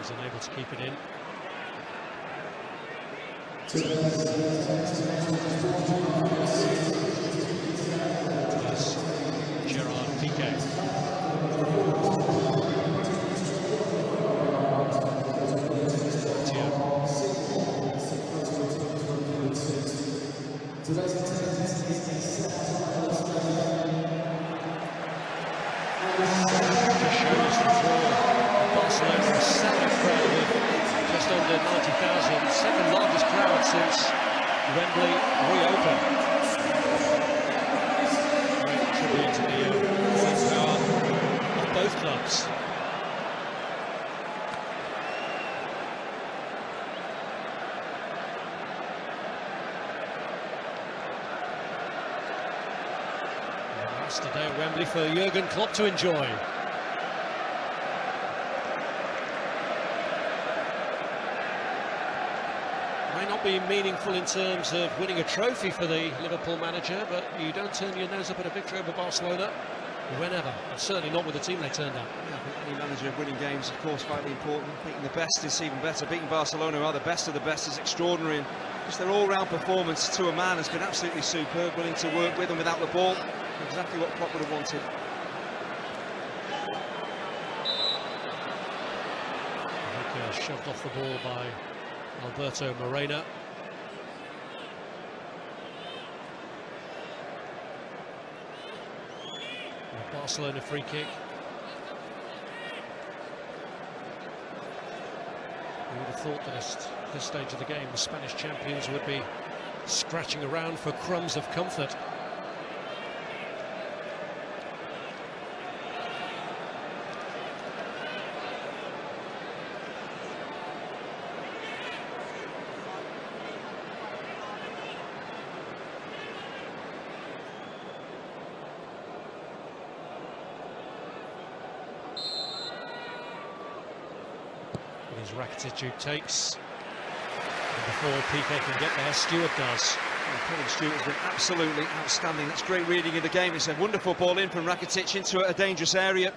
was unable to keep it in. There's Gerard Piqué. Just under 90,000, second largest crowd since Wembley reopened. Great tribute to the power of both clubs. And that's today at Wembley for Jurgen Klopp to enjoy. Be meaningful in terms of winning a trophy for the Liverpool manager, but you don't turn your nose up at a victory over Barcelona whenever, and certainly not with the team they turned out. Yeah, I think any manager winning games, of course, vitally important. Beating the best is even better. Beating Barcelona, who are the best of the best, is extraordinary. And just their all-round performance to a man has been absolutely superb, willing to work with and without the ball. Exactly what Klopp would have wanted. Shoved off the ball by Alberto Morena. A Barcelona free kick. Who would have thought that at this stage of the game the Spanish champions would be scratching around for crumbs of comfort. Rakitic who takes, and before Piqué can get there, Stewart does. Kevin Stewart has been absolutely outstanding. That's great reading of the game. It's a wonderful ball in from Rakitic into a dangerous area.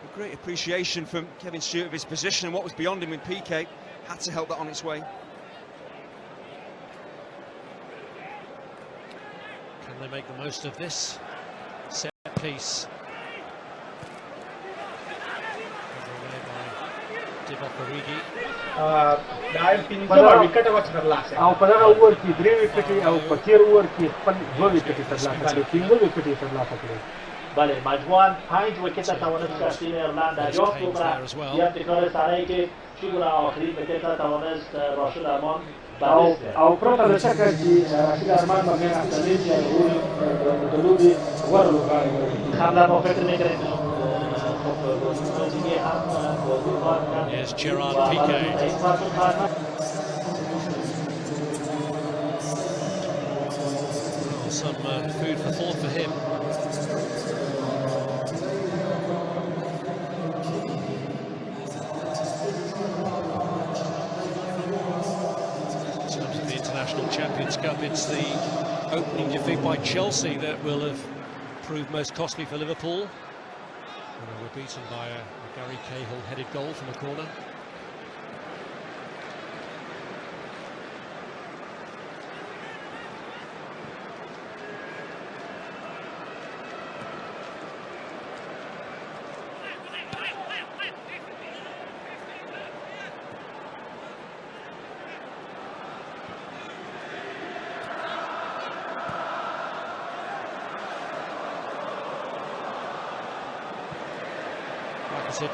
A great appreciation from Kevin Stewart of his position and what was beyond him with Piqué. Had to help that on its way. Can they make the most of this set piece? Naib pinjam wicket was terla. Au pada over ki 3 wicket au 5 over ki 2 wicket terla. Kali single wicket terla sakle. Bale majmuan 5 wicket توانست تیم ایرلند دریافت بکنه. یا تکرار سریعی که شروع آخری wicket توانست راشد ارمان au prota de așa că și Arman va merge să lege de lubi warul care Hamza با فکر می‌کنه. Here's Gerard Piqué. Oh, some food for thought for him. In terms of the International Champions Cup, it's the opening defeat by Chelsea that will have proved most costly for Liverpool. And they were beaten by a Gary Cahill-headed goal from a corner.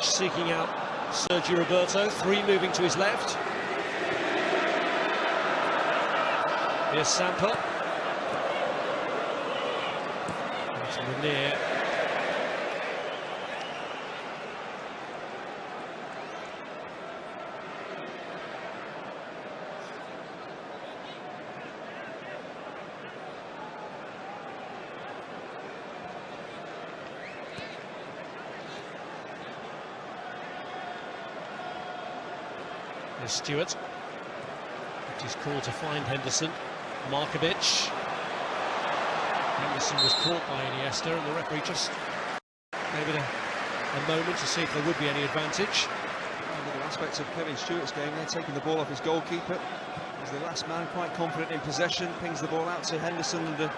Seeking out Sergio Roberto, 3 moving to his left. Here's Samper. That's Munir. Stewart, which is called to find Henderson. Markovic. Henderson was caught by Iniesta, and the referee just gave it a moment to see if there would be any advantage. A little aspect of Kevin Stewart's game there, taking the ball off his goalkeeper. He's the last man, quite confident in possession, pings the ball out to Henderson under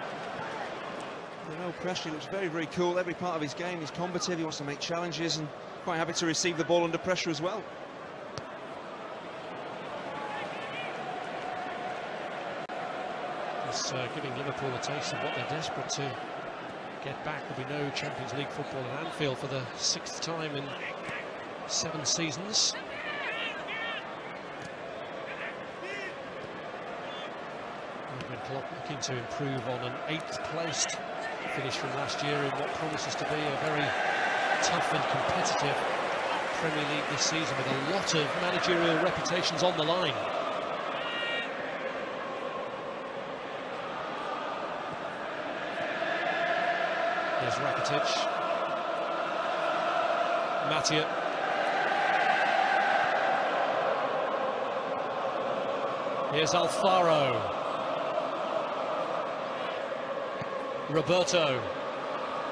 no pressure. He looks very, very cool. Every part of his game, he's combative, he wants to make challenges, and quite happy to receive the ball under pressure as well. It's giving Liverpool a taste of what they're desperate to get back. There'll be no Champions League football at Anfield for the 6th time in 7 seasons. Jurgen Klopp looking to improve on an 8th placed finish from last year in what promises to be a very tough and competitive Premier League this season, with a lot of managerial reputations on the line. Here's Rakitic. Mattia. Here's Alfaro. Roberto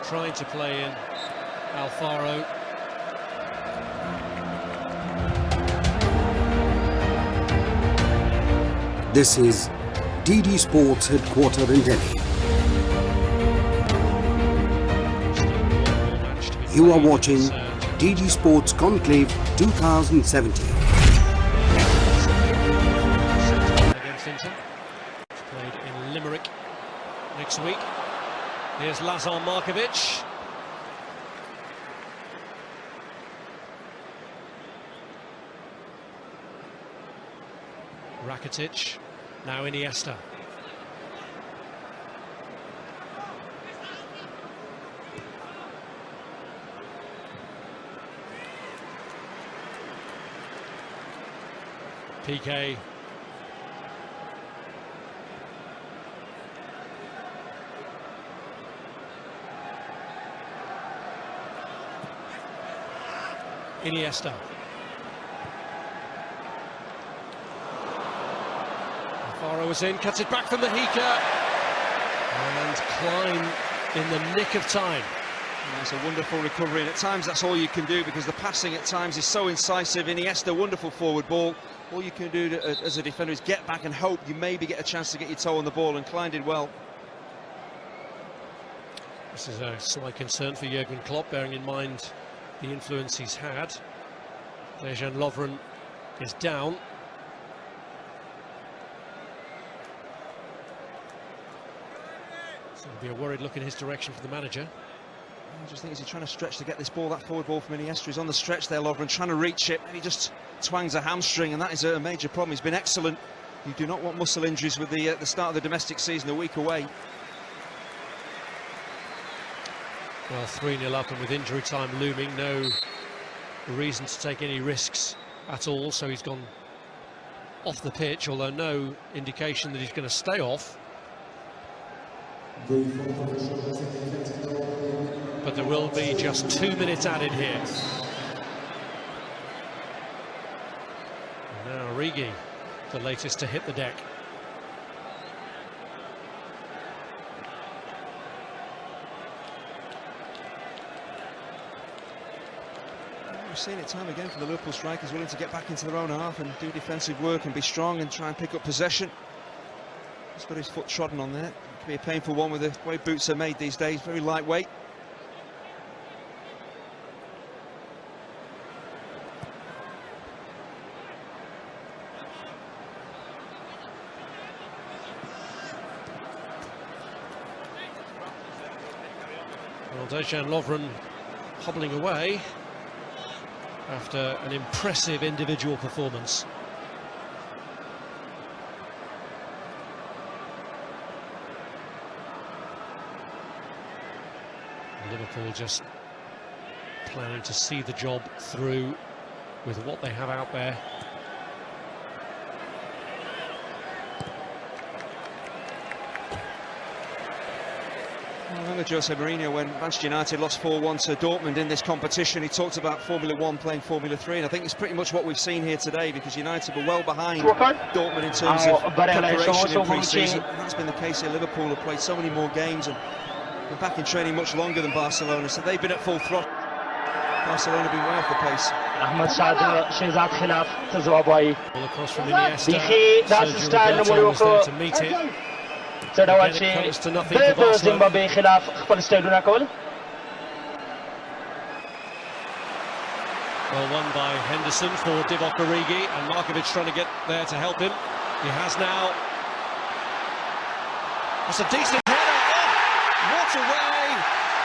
trying to play in. Alfaro. This is DD Sports headquarters in Delhi. You are watching DD Sports Conclave 2017. Against Inter. It's played in Limerick next week. Here's Lazar Markovic. Rakitic. Now Iniesta. PK. Iniesta. Alfaro was in, cuts it back from the Hika, and Klein in the nick of time. And that's a wonderful recovery, and at times that's all you can do, because the passing at times is so incisive. Iniesta, wonderful forward ball. All you can do as a defender is get back and hope you maybe get a chance to get your toe on the ball, and Klein did well. This is a slight concern for Jurgen Klopp, bearing in mind the influence he's had. Dejan Lovren is down. So it'll be a worried look in his direction for the manager. I just think as he's trying to stretch to get this ball, that forward ball from Iniesta. He's on the stretch there, Lovren, trying to reach it, and he just twangs a hamstring, and that is a major problem. He's been excellent. You do not want muscle injuries with the start of the domestic season, a week away. Well, 3-0 up, and with injury time looming, no reason to take any risks at all. So he's gone off the pitch, although no indication that he's going to stay off. But there will be just 2 minutes added here. And now Origi, the latest to hit the deck. We've seen it time again from the Liverpool strikers, willing to get back into their own half and do defensive work and be strong and try and pick up possession. He's got his foot trodden on there. It can be a painful one with the way boots are made these days, very lightweight. Well, Dejan Lovren hobbling away after an impressive individual performance. Liverpool just planning to see the job through with what they have out there. I remember Jose Mourinho when Manchester United lost 4-1 to Dortmund in this competition. He talked about Formula 1 playing Formula 3, and I think it's pretty much what we've seen here today, because United were well behind Dortmund in terms of preparation in pre-season, and that's been the case here. Liverpool have played so many more games and been back in training much longer than Barcelona, so they've been at full throttle. Barcelona have been way off the pace. احمد شاد شهزاد خلاف تزوابای across from Iniesta. دیخی داس ستایل نمو وکړو to meet it. څه ډول چې د زیمبابوې خلاف خپل سټایلونه کول. Well won by Henderson for Divock Origi, and Markovic trying to get there to help him. He has now. That's a decent header. Oh, what a way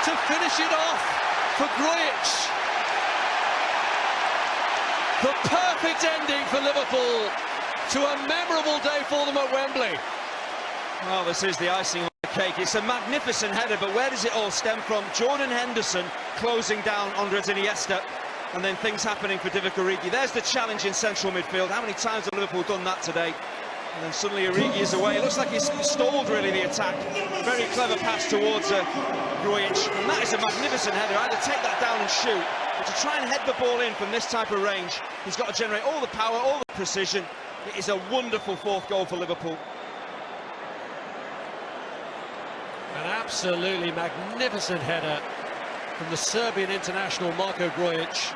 to finish it off for Grujic. The perfect ending for Liverpool to a memorable day for them at Wembley. Well, this is the icing on the cake. It's a magnificent header, but where does it all stem from? Jordan Henderson closing down Andres Iniesta, and then things happening for Divock Origi. There's the challenge in central midfield. How many times have Liverpool done that today? And then suddenly Origi is away. It looks like he's stalled, really, the attack. Very clever pass towards Grujic. And that is a magnificent header. Either take that down and shoot, but to try and head the ball in from this type of range, he's got to generate all the power, all the precision. It is a wonderful fourth goal for Liverpool. An absolutely magnificent header from the Serbian international Marko Grujic.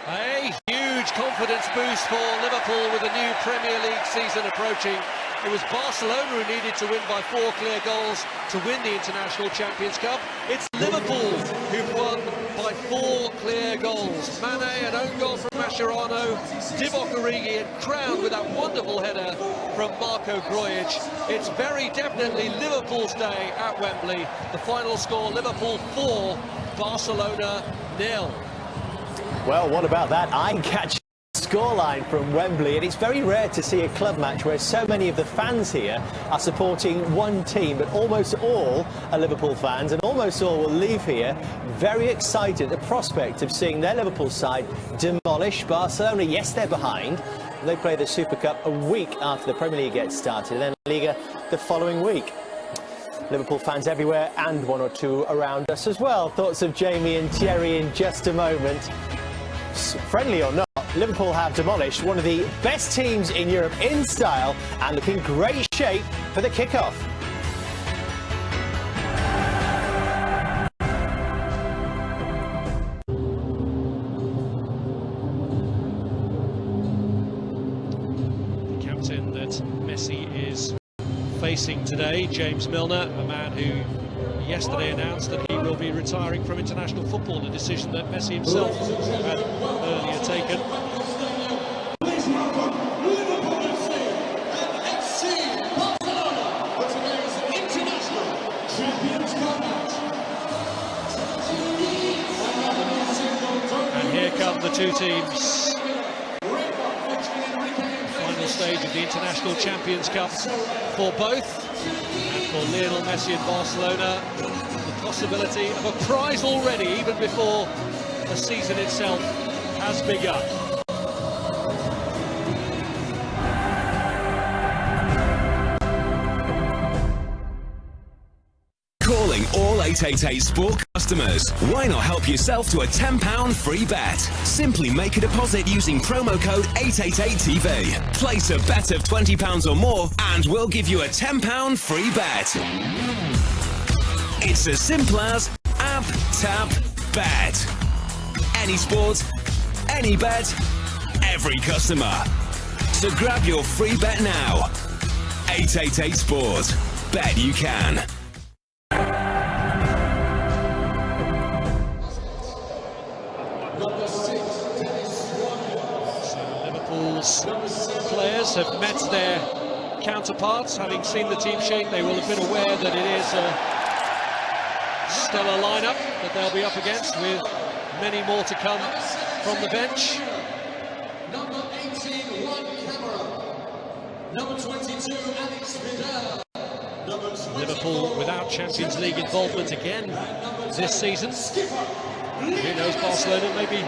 A huge confidence boost for Liverpool with a new Premier League season approaching. It was Barcelona who needed to win by 4 clear goals to win the International Champions Cup. It's Liverpool who've won by 4 clear goals. Mane, an own goal from Mascherano, Divock Origi, and crowned with that wonderful header from Marko Grujic. It's very definitely Liverpool's day at Wembley. The final score, Liverpool 4, Barcelona 0. Well, what about that eye-catching scoreline from Wembley? And it's very rare to see a club match where so many of the fans here are supporting one team, but almost all are Liverpool fans, and almost all will leave here very excited at the prospect of seeing their Liverpool side demolish Barcelona. Yes, they're behind. They play the Super Cup a week after the Premier League gets started, and then Liga the following week. Liverpool fans everywhere, and one or two around us as well. Thoughts of Jamie and Thierry in just a moment. Friendly or not, Liverpool have demolished one of the best teams in Europe in style and look in great shape for the kick-off. The captain that Messi is facing today, James Milner, a man who yesterday announced that he will be retiring from international football, a decision that Messi himself had earlier taken. And here come the two teams. Final stage of the International Champions Cup for both. For Lionel Messi and Barcelona, the possibility of a prize already, even before the season itself has begun. Calling all 888 Sport customers. Why not help yourself to a £10 free bet? Simply make a deposit using promo code 888TV. Place a bet of £20 or more and we'll give you a £10 free bet. It's as simple as app, tap, bet. Any sport, any bet, every customer. So grab your free bet now. 888 Sport. Bet you can. Players have met their counterparts. Having seen the team shape, they will have been aware that it is still a lineup that they'll be up against, with many more to come from the bench. Number 18, Juan Camara. Number 22, Alex Vidal. Liverpool without Champions League involvement again this season. Who knows, Barcelona may be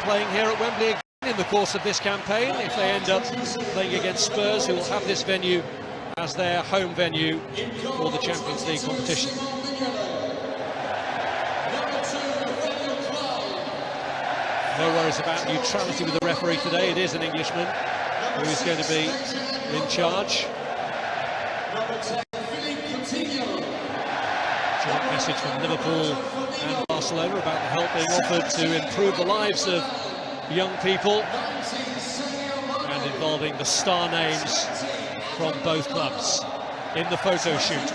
playing here at Wembley again in the course of this campaign if they end up playing against Spurs, who will have this venue as their home venue for the Champions League competition. No worries about neutrality with the referee today. It is an Englishman who is going to be in charge. joint message from Liverpool and Barcelona about the help being offered to improve the lives of young people, and involving the star names from both clubs in the photo shoot.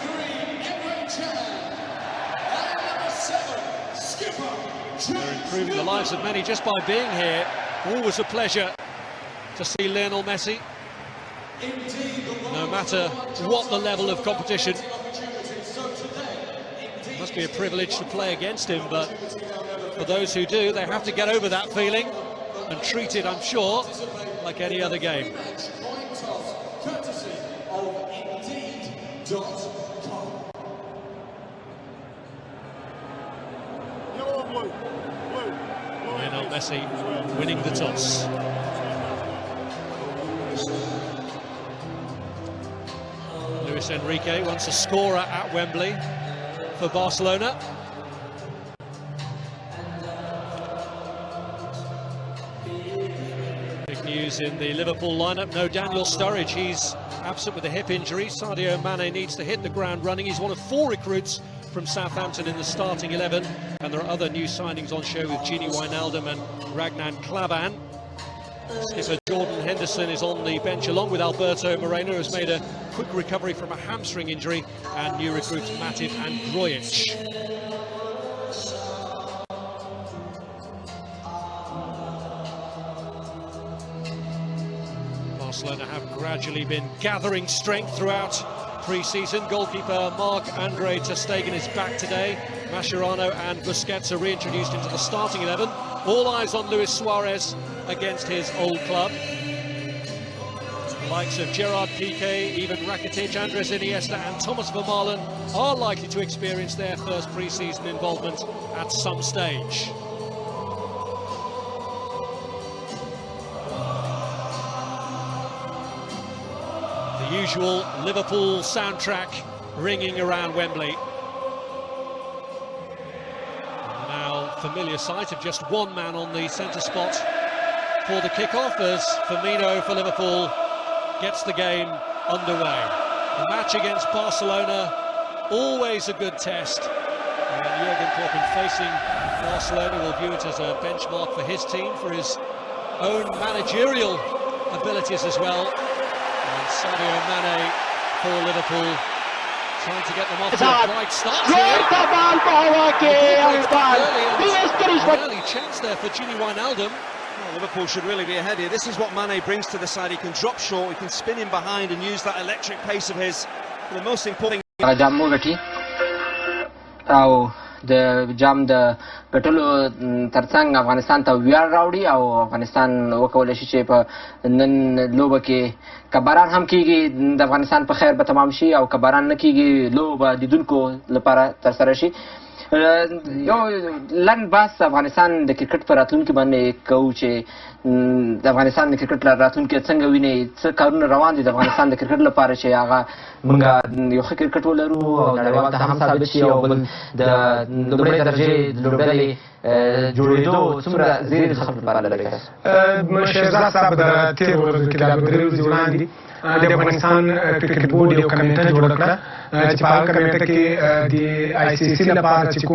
They're improving the lives of many just by being here. Always a pleasure to see Lionel Messi, no matter what the level of competition. It must be a privilege to play against him, but for those who do, they have to get over that feeling and treat it, I'm sure, like any other game. Lionel Messi winning the toss. Luis Enrique, once a scorer at Wembley for Barcelona. Big news in the Liverpool lineup, no Daniel Sturridge, he's absent with a hip injury. Sadio Mane needs to hit the ground running. He's one of 4 recruits from Southampton in the starting 11, and there are other new signings on show with Gini Wijnaldum and Ragnar Klavan. Skipper Jordan Henderson is on the bench along with Alberto Moreno, who's made a quick recovery from a hamstring injury, and new recruits Matip and Grujic. Barcelona have gradually been gathering strength throughout pre-season. Goalkeeper Marc-Andre ter Stegen is back today. Mascherano and Busquets are reintroduced into the starting 11. All eyes on Luis Suarez against his old club. The likes of Gerard Piqué, Evin Rakitic, Andres Iniesta and Thomas Vermaelen are likely to experience their first pre-season involvement at some stage. The usual Liverpool soundtrack ringing around Wembley. And now familiar sight of just one man on the centre spot for the kickoff as Firmino for Liverpool gets the game underway. The match against Barcelona, always a good test. And Jurgen Klopp, in facing Barcelona, will view it as a benchmark for his team, for his own managerial abilities as well. And Sadio Mane for Liverpool, trying to get them off to a bright start here. Early chance there for Gini Wijnaldum. Well, Liverpool should really be ahead here. This is what Mane brings to the side. He can drop short, he can spin in behind and use that electric pace of his. The most important thing. د جام د ګټلو ترڅنګ افغانستان ته ویاړ راوړي او افغانستان وکولای شي چې په نن لوبه کې کباران هم کیږي د افغانستان په خیر به تمام شي او کباران نه کیږي لوبه لیدونکو لپاره ترسره شي. یو لنډ بحث افغانستان د کرکټ په راتلونکي باندې کوو چې د افغانستان د کرکټ راتلونکي څنګه ویني، څه کارونه روان دي د افغانستان د کرکټ لپاره چې هغه موږ یو ښه کرکټ ولرو او نړیوال ته هم ثابت شي، او بل د لومړۍ درجې لوبډلې جوړېدو څومره زیری د خلکو لپاره لري. شهزاد صاحب د تېرو ورځو کې د درې ورځې وړاندې د افغانستان کرکټ بورډ یو کمیټه جوړه کړه چې په هغه کمیټه کې د ICC لپاره چې کوم